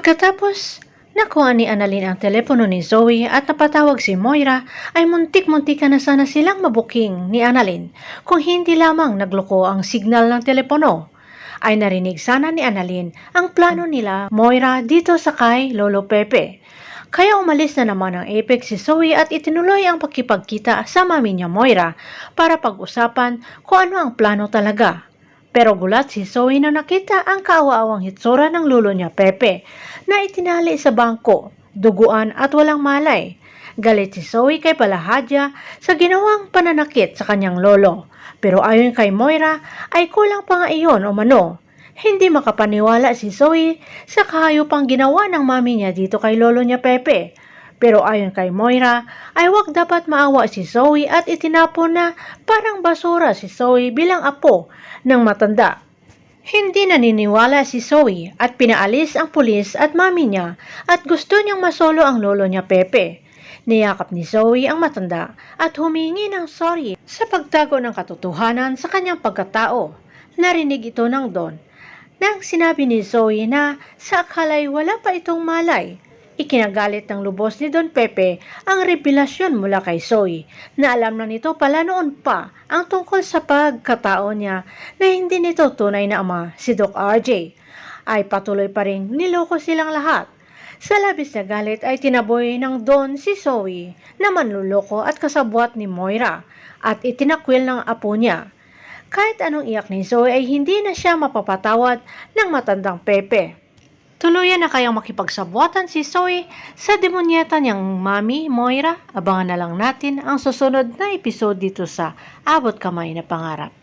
Pagkatapos nakuha ni Annalyn ang telepono ni Zoe at napatawag si Moira, ay muntik-muntika na sana silang mabuking ni Annalyn kung hindi lamang nagloko ang signal ng telepono. Ay narinig sana ni Annalyn ang plano nila Moira dito sa kay Lolo Pepe. Kaya umalis na naman ang Apex si Zoe at itinuloy ang pakipagkita sa mami niya Moira para pag-usapan kung ano ang plano talaga. Pero gulat si Zoe na nakita ang kaawa-awang hitsura ng lolo niya Pepe na itinali sa bangko, duguan at walang malay. Galit si Zoe kay Palahadya sa ginawang pananakit sa kanyang lolo. Pero ayon kay Moira ay kulang pa nga iyon o mano. Hindi makapaniwala si Zoe sa kahayupang ginawa ng mami niya dito kay lolo niya Pepe. Pero ayon kay Moira ay wag dapat maawa si Zoe at itinapon na parang basura si Zoe bilang apo ng matanda. Hindi naniniwala si Zoe at pinaalis ang pulis at mami niya at gusto niyang masolo ang lolo niya Pepe. Niyakap ni Zoe ang matanda at humingi ng sorry sa pagtago ng katotohanan sa kanyang pagkatao. Narinig ito ng Don nang sinabi ni Zoe na sa akalay wala pa itong malay. Ikinagalit ng lubos ni Don Pepe ang revelasyon mula kay Zoe na alam na nito pala noon pa ang tungkol sa pagkatao niya na hindi nito tunay na ama si Doc RJ. Ay patuloy pa rin niloko silang lahat. Sa labis na galit ay tinaboy ng Don si Zoe na manluloko at kasabwat ni Moira at itinakwil ng apo niya. Kahit anong iyak ni Zoe ay hindi na siya mapapatawad ng matandang Pepe. Tuluyan na kayang makipagsabwatan si Zoe sa demonyeta niyang mami, Moira. Abangan na lang natin ang susunod na episode dito sa Abot Kamay na Pangarap.